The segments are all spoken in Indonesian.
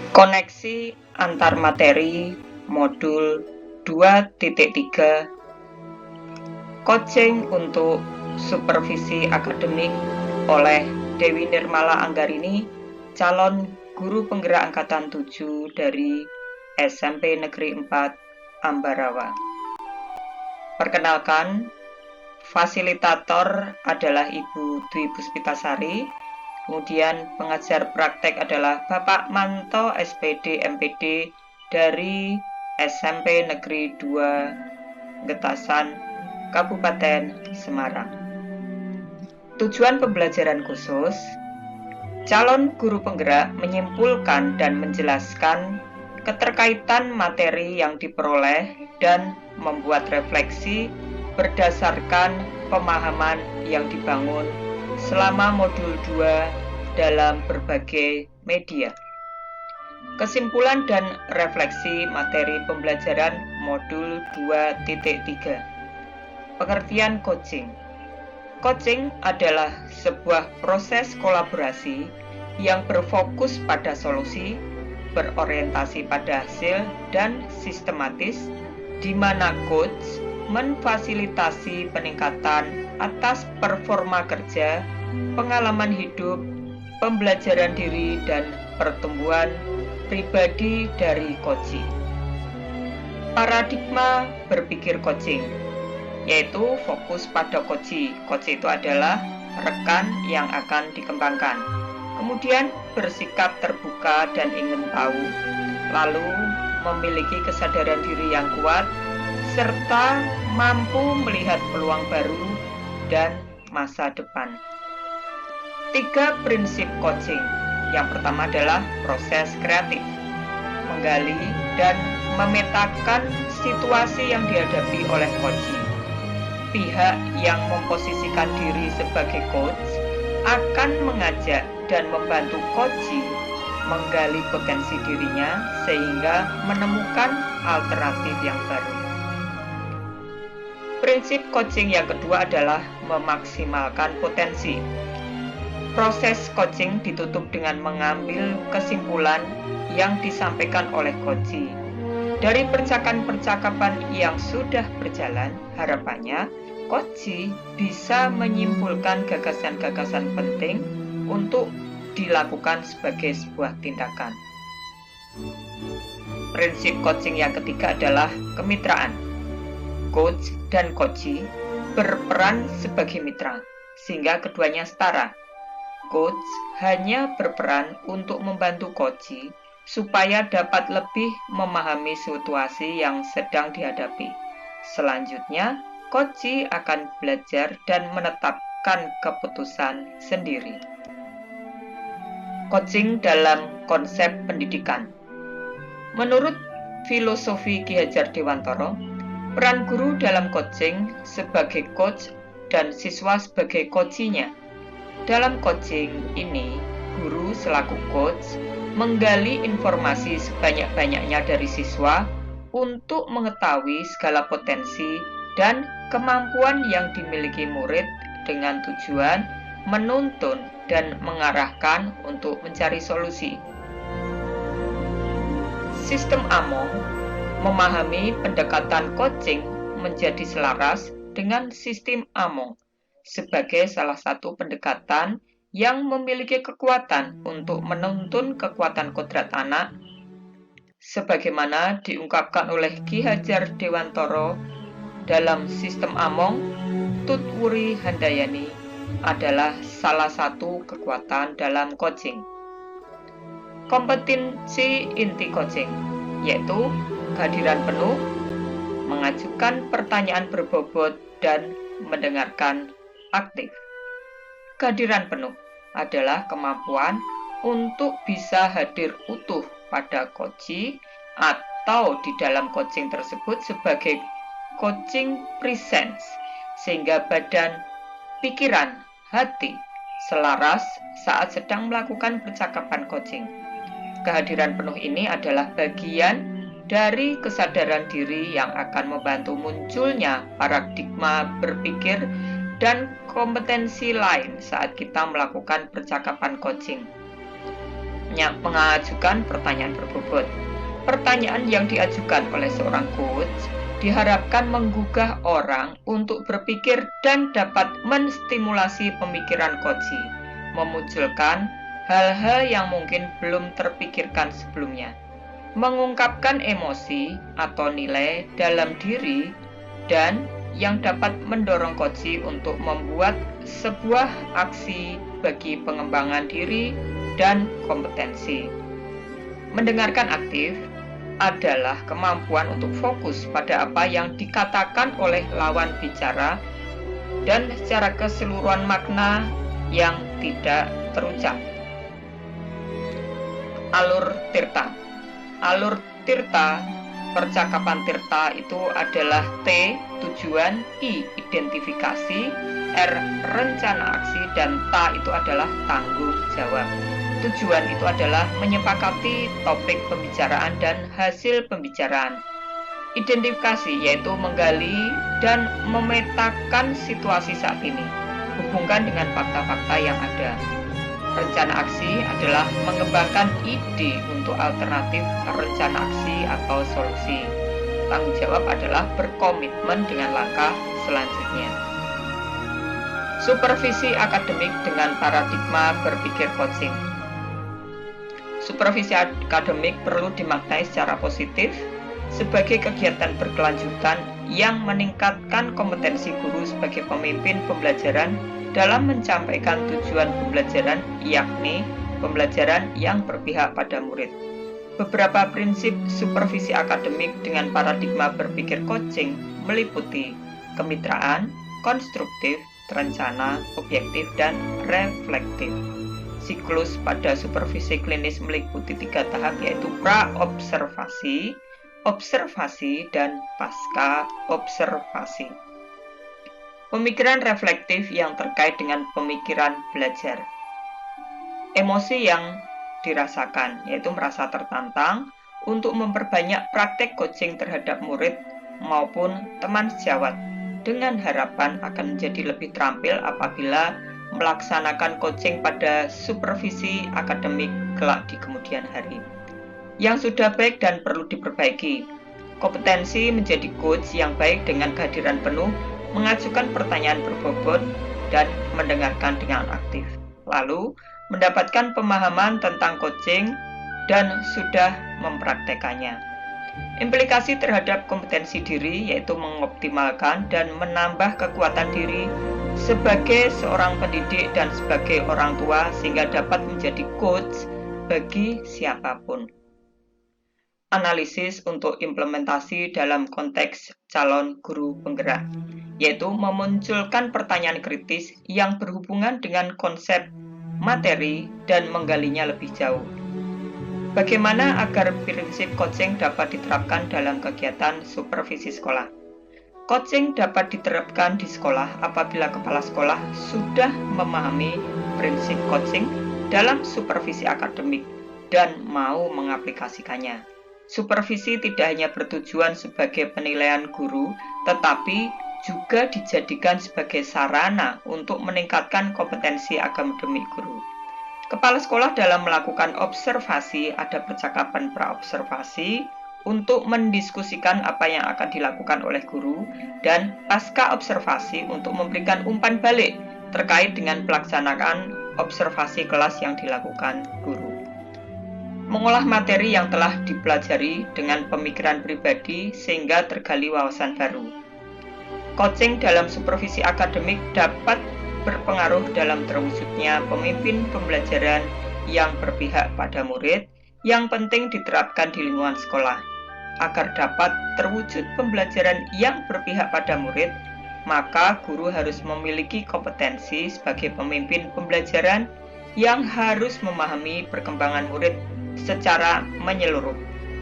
Koneksi antar materi modul 2.3 Coaching untuk supervisi akademik oleh Dewi Nirmala Anggarini, calon guru penggerak angkatan 7 dari SMP Negeri 4 Ambarawa. Perkenalkan, fasilitator adalah Ibu Dwi Puspitasari. Kemudian pengajar praktek adalah Bapak Manto SPD MPD dari SMP Negeri 2 Getasan, Kabupaten Semarang. Tujuan pembelajaran khusus, calon guru penggerak menyimpulkan dan menjelaskan keterkaitan materi yang diperoleh dan membuat refleksi berdasarkan pemahaman yang dibangun selama modul 2 dalam berbagai media. Kesimpulan dan refleksi materi pembelajaran modul 2.3. Pengertian coaching. Coaching adalah sebuah proses kolaborasi yang berfokus pada solusi, berorientasi pada hasil, dan sistematis, di mana coach memfasilitasi peningkatan atas performa kerja, pengalaman hidup, pembelajaran diri, dan pertumbuhan pribadi dari coaching. Paradigma berpikir coaching, yaitu fokus pada coach. Coach itu adalah rekan yang akan dikembangkan. Kemudian bersikap terbuka dan ingin tahu, lalu memiliki kesadaran diri yang kuat, serta mampu melihat peluang baru dan masa depan. 3 prinsip coaching. Yang pertama adalah proses kreatif, menggali dan memetakan situasi yang dihadapi oleh coach. Pihak yang memposisikan diri sebagai coach akan mengajak dan membantu coach menggali potensi dirinya sehingga menemukan alternatif yang baru. Prinsip coaching yang kedua adalah memaksimalkan potensi. Proses coaching ditutup dengan mengambil kesimpulan yang disampaikan oleh coach. Dari percakapan-percakapan yang sudah berjalan, harapannya coach bisa menyimpulkan gagasan-gagasan penting untuk dilakukan sebagai sebuah tindakan. Prinsip coaching yang ketiga adalah kemitraan. Coach dan coach berperan sebagai mitra, sehingga keduanya setara. Coach hanya berperan untuk membantu coach supaya dapat lebih memahami situasi yang sedang dihadapi. Selanjutnya, coach akan belajar dan menetapkan keputusan sendiri. Coaching dalam konsep pendidikan. Menurut filosofi Ki Hajar Dewantara, peran guru dalam coaching sebagai coach dan siswa sebagai coachinya. Dalam coaching ini, guru selaku coach menggali informasi sebanyak-banyaknya dari siswa untuk mengetahui segala potensi dan kemampuan yang dimiliki murid dengan tujuan menuntun dan mengarahkan untuk mencari solusi. Sistem Among memahami pendekatan coaching menjadi selaras dengan sistem Among sebagai salah satu pendekatan yang memiliki kekuatan untuk menuntun kekuatan kodrat anak, sebagaimana diungkapkan oleh Ki Hajar Dewantara dalam sistem Among. Tutwuri Handayani adalah salah satu kekuatan dalam coaching. Kompetensi inti coaching, yaitu kehadiran penuh, mengajukan pertanyaan berbobot, dan mendengarkan aktif. Kehadiran penuh adalah kemampuan untuk bisa hadir utuh pada coach atau di dalam coaching tersebut sebagai coaching presence, sehingga badan, pikiran, hati selaras saat sedang melakukan percakapan coaching. Kehadiran penuh ini adalah bagian dari kesadaran diri yang akan membantu munculnya paradigma berpikir dan kompetensi lain saat kita melakukan percakapan coaching. mengajukan pertanyaan berbobot. Pertanyaan yang diajukan oleh seorang coach diharapkan menggugah orang untuk berpikir dan dapat menstimulasi pemikiran coachi, memunculkan hal-hal yang mungkin belum terpikirkan sebelumnya, mengungkapkan emosi atau nilai dalam diri, dan yang dapat mendorong coachi untuk membuat sebuah aksi bagi pengembangan diri dan kompetensi. Mendengarkan aktif adalah kemampuan untuk fokus pada apa yang dikatakan oleh lawan bicara dan secara keseluruhan makna yang tidak terucap. Alur Tirta. Alur Tirta, percakapan Tirta itu adalah T, tujuan, I, identifikasi, R, rencana aksi, dan T itu adalah tanggung jawab. Tujuan itu adalah menyepakati topik pembicaraan dan hasil pembicaraan. Identifikasi yaitu menggali dan memetakan situasi saat ini, hubungkan dengan fakta-fakta yang ada. Rencana aksi adalah mengembangkan ide untuk alternatif rencana aksi atau solusi. Tanggung jawab adalah berkomitmen dengan langkah selanjutnya. Supervisi akademik dengan paradigma berpikir coaching. Supervisi akademik perlu dimaknai secara positif sebagai kegiatan berkelanjutan yang meningkatkan kompetensi guru sebagai pemimpin pembelajaran dalam menyampaikan tujuan pembelajaran, yakni pembelajaran yang berpihak pada murid. Beberapa prinsip supervisi akademik dengan paradigma berpikir coaching meliputi kemitraan, konstruktif, terencana, objektif, dan reflektif. Siklus pada supervisi klinis meliputi 3 tahap, yaitu pra-observasi, observasi, dan pasca-observasi. Pemikiran reflektif yang terkait dengan pemikiran belajar. Emosi yang dirasakan, yaitu merasa tertantang untuk memperbanyak praktek coaching terhadap murid maupun teman sejawat, dengan harapan akan menjadi lebih terampil apabila melaksanakan coaching pada supervisi akademik kelak di kemudian hari. Yang sudah baik dan perlu diperbaiki. Kompetensi menjadi coach yang baik dengan kehadiran penuh, mengajukan pertanyaan berbobot, dan mendengarkan dengan aktif. Lalu, mendapatkan pemahaman tentang coaching dan sudah mempraktekannya. Implikasi terhadap kompetensi diri yaitu mengoptimalkan dan menambah kekuatan diri sebagai seorang pendidik dan sebagai orang tua sehingga dapat menjadi coach bagi siapapun. Analisis untuk implementasi dalam konteks calon guru penggerak, yaitu memunculkan pertanyaan kritis yang berhubungan dengan konsep materi dan menggalinya lebih jauh. Bagaimana agar prinsip coaching dapat diterapkan dalam kegiatan supervisi sekolah? Coaching dapat diterapkan di sekolah apabila kepala sekolah sudah memahami prinsip coaching dalam supervisi akademik dan mau mengaplikasikannya. Supervisi tidak hanya bertujuan sebagai penilaian guru, tetapi juga dijadikan sebagai sarana untuk meningkatkan kompetensi akademik guru. Kepala sekolah dalam melakukan observasi ada percakapan pra-observasi untuk mendiskusikan apa yang akan dilakukan oleh guru dan pasca observasi untuk memberikan umpan balik terkait dengan pelaksanaan observasi kelas yang dilakukan guru. Mengolah materi yang telah dipelajari dengan pemikiran pribadi sehingga tergali wawasan baru. Coaching dalam supervisi akademik dapat berpengaruh dalam terwujudnya pemimpin pembelajaran yang berpihak pada murid yang penting diterapkan di lingkungan sekolah. Agar dapat terwujud pembelajaran yang berpihak pada murid, maka guru harus memiliki kompetensi sebagai pemimpin pembelajaran yang harus memahami perkembangan murid secara menyeluruh,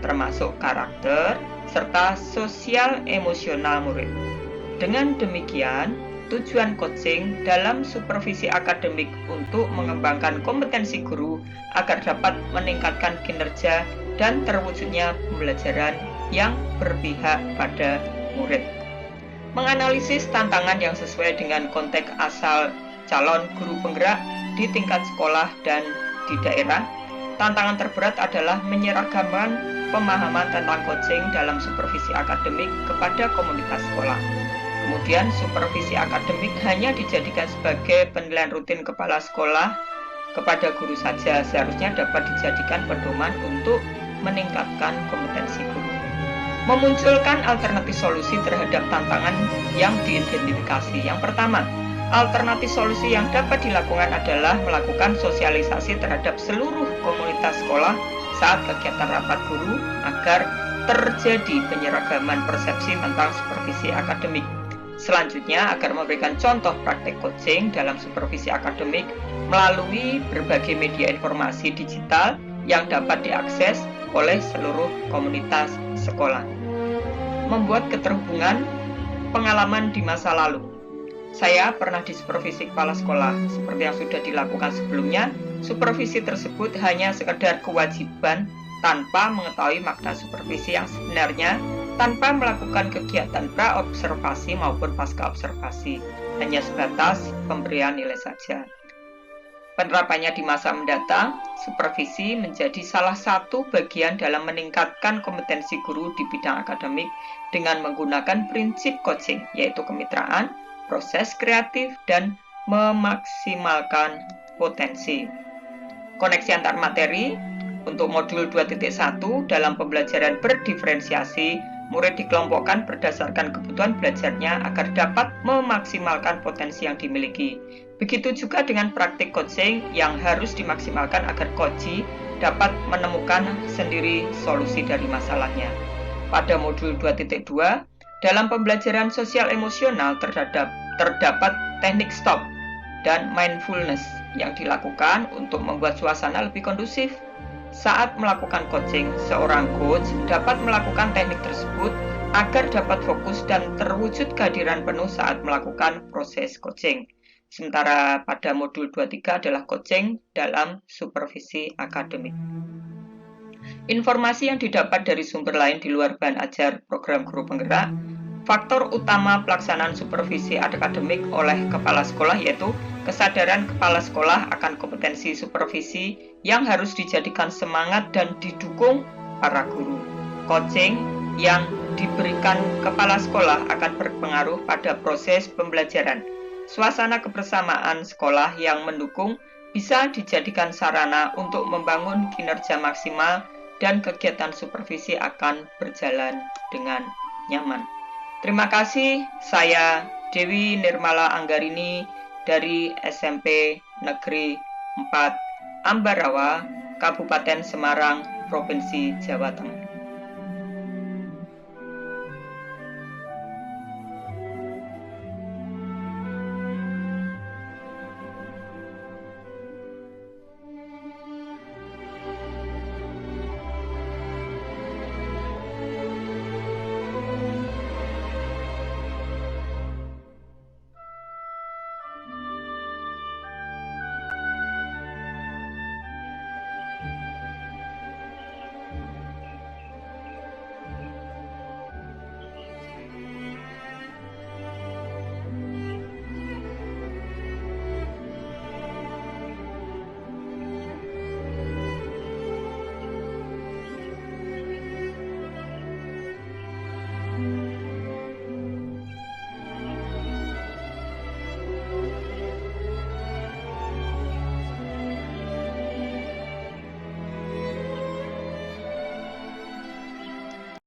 termasuk karakter serta sosial emosional murid. Dengan demikian, tujuan coaching dalam supervisi akademik untuk mengembangkan kompetensi guru agar dapat meningkatkan kinerja dan terwujudnya pembelajaran yang berpihak pada murid. Menganalisis tantangan yang sesuai dengan konteks asal calon guru penggerak di tingkat sekolah dan di daerah. tantangan terberat adalah menyeragamkan pemahaman tentang coaching dalam supervisi akademik kepada komunitas sekolah. Kemudian, supervisi akademik hanya dijadikan sebagai penilaian rutin kepala sekolah kepada guru saja, seharusnya dapat dijadikan pedoman untuk meningkatkan kompetensi guru. Memunculkan alternatif solusi terhadap tantangan yang diidentifikasi. Yang pertama, alternatif solusi yang dapat dilakukan adalah melakukan sosialisasi terhadap seluruh komunitas sekolah saat kegiatan rapat guru agar terjadi penyeragaman persepsi tentang supervisi akademik. Selanjutnya, agar memberikan contoh praktek coaching dalam supervisi akademik melalui berbagai media informasi digital yang dapat diakses oleh seluruh komunitas sekolah. Membuat keterhubungan pengalaman di masa lalu. Saya pernah disupervisi kepala sekolah. Seperti yang sudah dilakukan sebelumnya, supervisi tersebut hanya sekedar kewajiban tanpa mengetahui makna supervisi yang sebenarnya, tanpa melakukan kegiatan pra-observasi maupun pasca-observasi, hanya sebatas pemberian nilai saja. Penerapannya di masa mendatang, supervisi menjadi salah satu bagian dalam meningkatkan kompetensi guru di bidang akademik dengan menggunakan prinsip coaching, yaitu kemitraan, proses kreatif, dan memaksimalkan potensi. Koneksi antar materi untuk modul 2.1 dalam pembelajaran berdiferensiasi, murid dikelompokkan berdasarkan kebutuhan belajarnya agar dapat memaksimalkan potensi yang dimiliki. Begitu juga dengan praktik coaching yang harus dimaksimalkan agar coachee dapat menemukan sendiri solusi dari masalahnya. Pada modul 2.2, dalam pembelajaran sosial emosional terdapat teknik stop dan mindfulness yang dilakukan untuk membuat suasana lebih kondusif. Saat melakukan coaching, seorang coach dapat melakukan teknik tersebut agar dapat fokus dan terwujud kehadiran penuh saat melakukan proses coaching. Sementara pada modul 23 adalah coaching dalam supervisi akademik. Informasi yang didapat dari sumber lain di luar bahan ajar program guru penggerak. Faktor utama pelaksanaan supervisi akademik oleh kepala sekolah yaitu kesadaran kepala sekolah akan kompetensi supervisi yang harus dijadikan semangat dan didukung para guru. Coaching yang diberikan kepala sekolah akan berpengaruh pada proses pembelajaran. Suasana kebersamaan sekolah yang mendukung bisa dijadikan sarana untuk membangun kinerja maksimal dan kegiatan supervisi akan berjalan dengan nyaman. Terima kasih, saya Dewi Nirmala Anggarini dari SMP Negeri 4 Ambarawa, Kabupaten Semarang, Provinsi Jawa Tengah.